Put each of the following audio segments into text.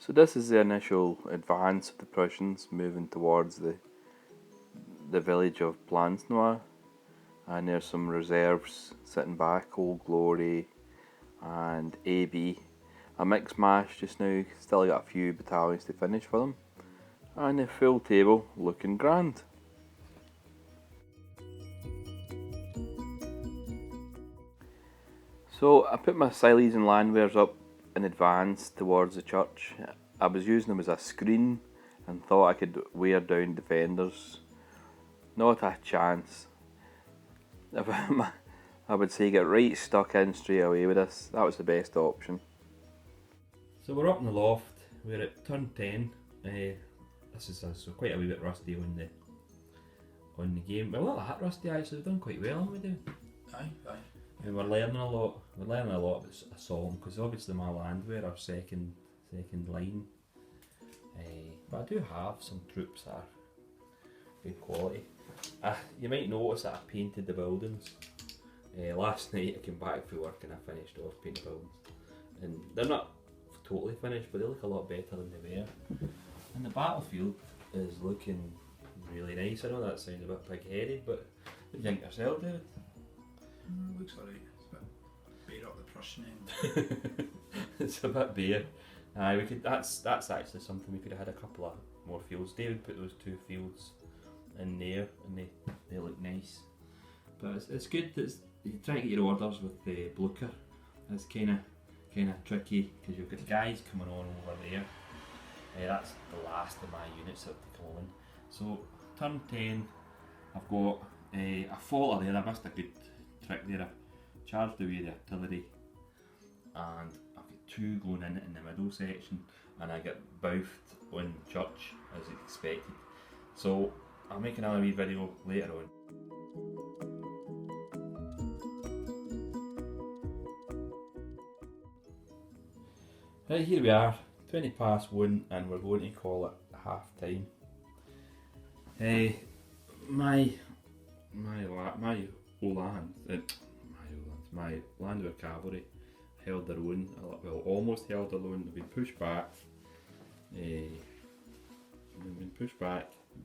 So this is the initial advance of the Prussians moving towards the village of Plancenoit, and there's some reserves sitting back, Old Glory and AB. A mixed mash just now, still got a few battalions to finish for them, and the full table looking grand. So I put my Siles and Landwehr's up in advance towards the church. I was using them as a screen and thought I could wear down defenders. Not a chance. I would say get right stuck in straight away with this. That was the best option. So we're up in the loft, we're at turn 10. This is so quite a wee bit rusty on the game. Well, not that rusty actually, we've done quite well, haven't we, Dave? Aye. And we're learning a lot. We're learning a lot about assault because obviously my Landwehr are second line. But I do have some troops that are good quality. You might notice that I painted the buildings. Last night I came back from work and I finished off painting the buildings. And they're not totally finished, but they look a lot better than they were. And the battlefield is looking really nice. I know that sounds a bit pig-headed, but what do you think yourself, David? Looks alright. It's a bit bare up the Prussian end. It's a bit bare. We could. That's actually something we could have had a couple of more fields. David put those 2 fields in there, and they look nice. But it's good that you try to get your orders with the Blucher. It's kind of tricky because you've got guys coming on over there. That's the last of my units that have come on. So turn 10, I've got a faulter there. I missed a good trick there. I charged away the artillery, and I've got 2 going in the middle section, and I get bouthed on church as expected. So I'll make another wee video later on. Right, here we are, 20 past 1, and we're going to call it half time. My Landwehr cavalry held their own, well, almost held their own. They've been pushed back.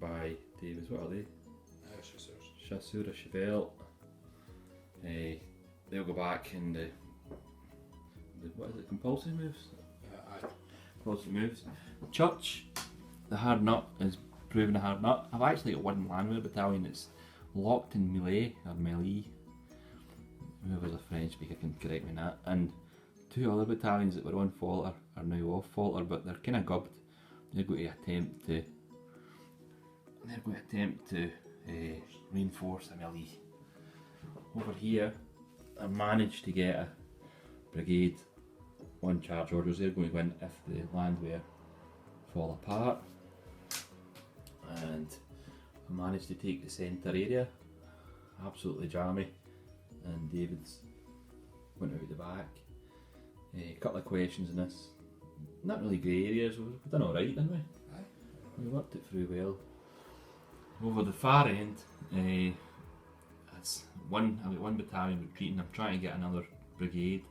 By Davis. What are they? Chasseurs Cheval. They'll go back in the what is it? Compulsory moves. Compulsory moves. Church, the hard nut is proving a hard nut. I've actually got 1 Landwehr battalion that's locked in melee. Whoever's a French speaker can correct me on that. And 2 other battalions that were on Falter are now off Falter, but they're kind of gubbed. They're going to attempt to reinforce the melee. Over here, I managed to get a brigade on charge orders. They're going to go in if the Landwehr fall apart. And I managed to take the centre area, absolutely jammy, and David's went out the back. A couple of questions in this, not really grey areas, we've done alright, didn't we? Aye. We worked it through well. Over the far end, I've got 1 battalion retreating. I'm trying to get another brigade.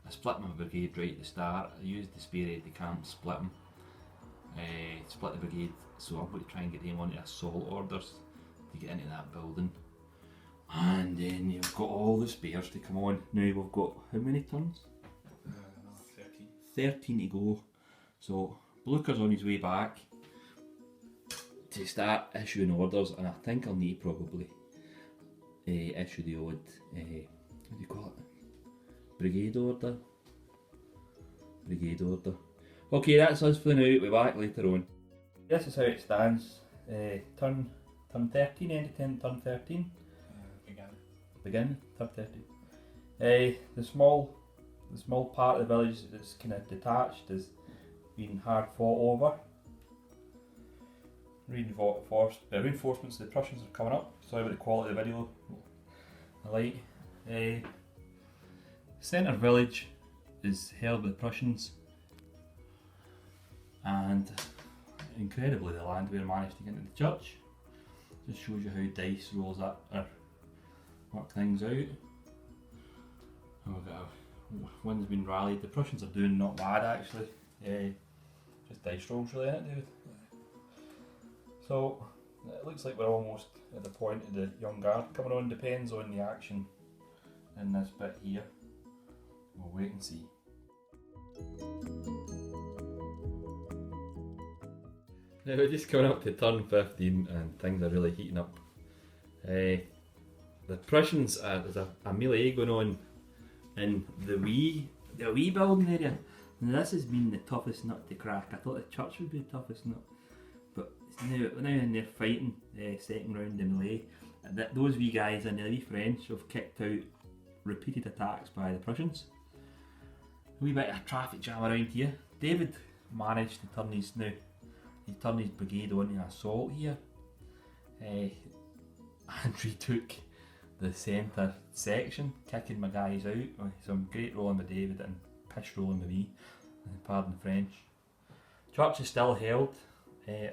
I split my brigade right at the start. I used the spear head de camp, split them. Split the brigade, so I'm going to try and get them onto assault orders to get into that building. And then you've got all the spares to come on. Now we've got how many turns? 13 to go. So Blucher's on his way back to start issuing orders, and I think I'll need to probably issue the odd, what do you call it? Brigade order. Okay, that's us for the now. We'll be back later on. This is how it stands. Turn 13, end of 10, turn 13. Begin, turn 13. The small part of the village that's kind of detached is being hard fought over. Reinforcements of the Prussians are coming up. Sorry about the quality of the video. I like. Centre village is held by the Prussians, and incredibly the Landwehr managed to get into the church. Just shows you how dice rolls up or work things out. Oh, one's been rallied. The Prussians are doing not bad actually. Just dice rolls really, isn't it, David? So it looks like we're almost at the point of the young guard coming on. Depends on the action in this bit here. We'll wait and see. Now we're just coming up to turn 15 and things are really heating up. The Prussians, there's a melee going on in the wee building area. Now this has been the toughest nut to crack. I thought the church would be the toughest nut, but it's now in there fighting second round in melee. And those wee guys and the wee French have kicked out repeated attacks by the Prussians. A wee bit of traffic jam around here. David managed to turn his brigade on to assault here, and retook the centre section, kicking my guys out with some great rolling by David and piss rolling by me, pardon the French. Church is still held, and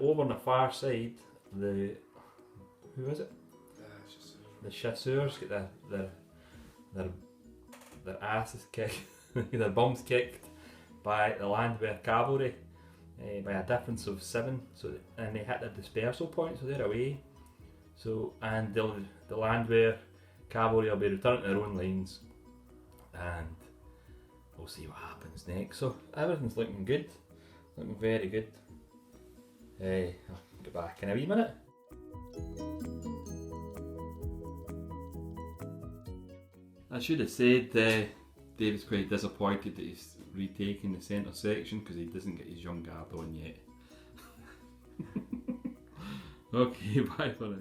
over on the far side, who is it? The chasseurs get their asses kicked, their bums kicked by the Landwehr cavalry by a difference of 7. And they hit their dispersal point, so they're away. So and the Landwehr cavalry will be returning to their own lines, and we'll see what happens next. So everything's looking good, looking very good. I'll get back in a wee minute. I should have said David's quite disappointed that he's retaking the centre section because he doesn't get his young guard on yet. Okay, bye for now.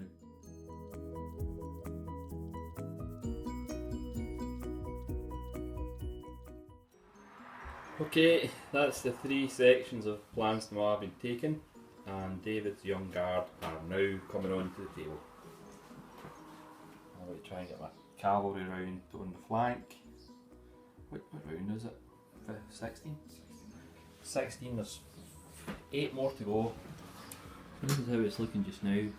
Okay, that's the 3 sections of Plancenoit been taken, and David's young guard are now coming onto the table. I'll try and get my cavalry round on the flank. What round is it? 16? 16, there's 8 more to go. This is how it's looking just now.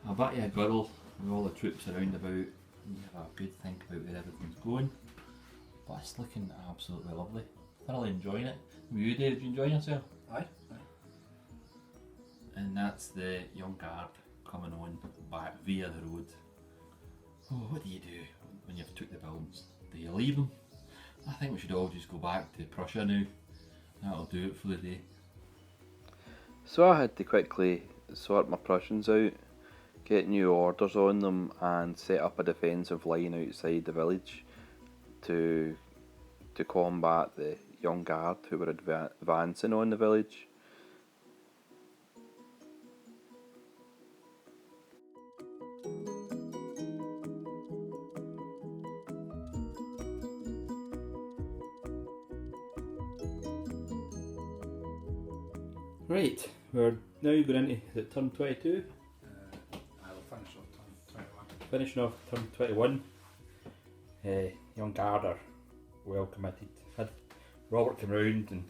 I'll bet you a girdle with all the troops around about, and you have a good think about where everything's going. But it's looking absolutely lovely. Thoroughly enjoying it. How are you, David? You enjoying yourself? Aye. And that's the young guard coming on back via the road. Oh, what do you do when you've took the buildings? Do you leave them? I think we should all just go back to Prussia now. That'll do it for the day. So I had to quickly sort my Prussians out, get new orders on them, and set up a defensive line outside the village to combat the young guard who were advancing on the village. Right, we're now going into turn 22. I will finish off turn 21. Finishing off turn 21. Young guard are well committed. Had Robert come round and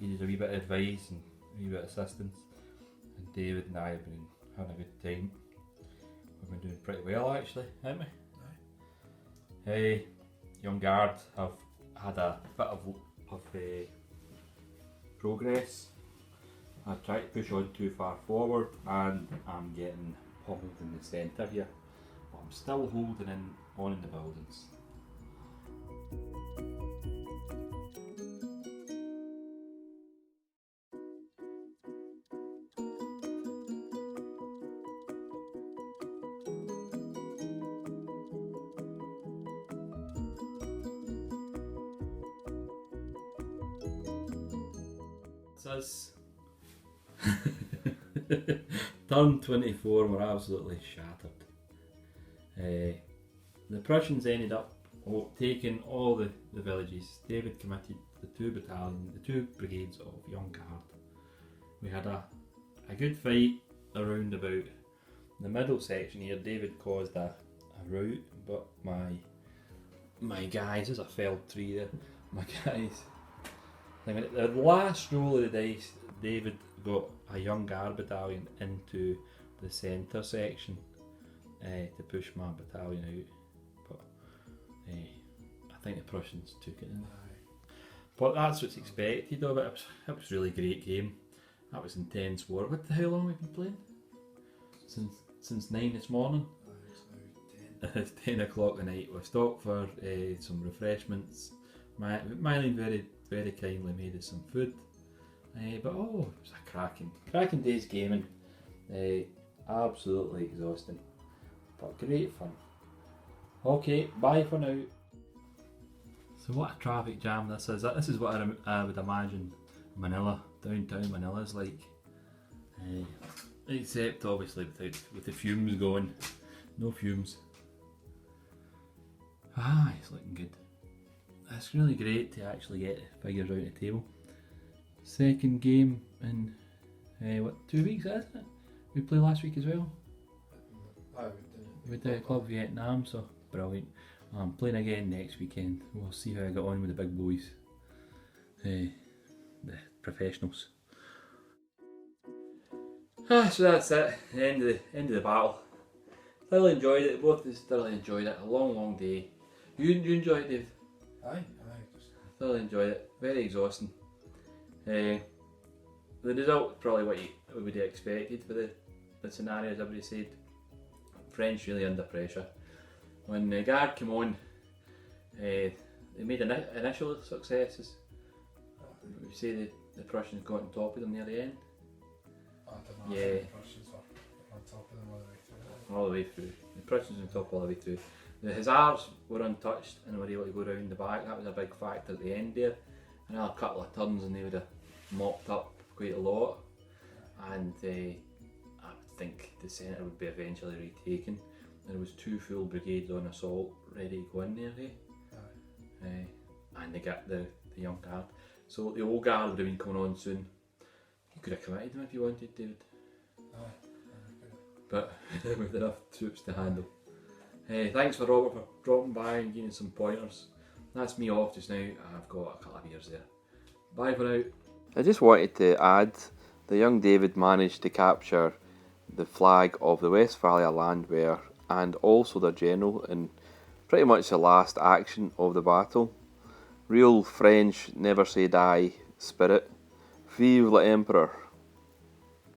needed a wee bit of advice and a wee bit of assistance, and David and I have been having a good time. We've been doing pretty well actually, haven't we? Aye. Young guard have had a bit of progress. I've tried to push on too far forward and I'm getting pummeled in the centre here, but I'm still holding on in the buildings. Us. Turn 24, we're absolutely shattered. The Prussians ended up taking all the villages. David committed the 2 brigades of young guard. We had a good fight around about the middle section here. David caused a rout, but my guys, there's a felled tree there, my guys. The last roll of the dice, David got a young guard battalion into the centre section to push my battalion out, but I think the Prussians took it in. But that's what's expected of it. It was a really great game. That was intense war. How long have we been playing? Since 9 this morning. It's now 10. It's 10 o'clock at night. We stopped for some refreshments. Mylene very kindly made us some food. But it was a cracking day's gaming. Absolutely exhausting, but great fun. Okay, bye for now. So what a traffic jam this is. This is what I would imagine Manila, downtown Manila is like. Except obviously with the fumes going. No fumes. It's looking good. It's really great to actually get the figures out of the table. Second game in 2 weeks, isn't it? We played last week as well. We did Club Vietnam, so brilliant. I'm playing again next weekend. We'll see how I get on with the big boys, the professionals. So that's it. The end of the battle. Thoroughly enjoyed it. Both of us thoroughly enjoyed it. A long day. You enjoyed it, Dave? Aye. Thoroughly enjoyed it. Very exhausting. The result was probably what we would have expected for the scenarios everybody said. French really under pressure. When the guard came on, they made initial successes. We say the Prussians got on top of them near the end. Yeah. The Prussians were on top of them All the way through. The Prussians on top all the way through. The Hussars were untouched and were able to go round the back. That was a big factor at the end there. Another couple of turns and they would have mopped up quite a lot. And I would think the centre would be eventually retaken. There was 2 full brigades on assault ready to go in there, and they got the young guard. So the old guard would have been coming on soon. You could have committed them if you wanted, David. But with enough troops to handle. Thanks for Robert for dropping by and giving some pointers. That's me off just now. I've got a couple of beers there. Bye for now. I just wanted to add, the young David managed to capture the flag of the Westphalia Landwehr and also their general in pretty much the last action of the battle. Real French never say die spirit. Vive l'Empereur.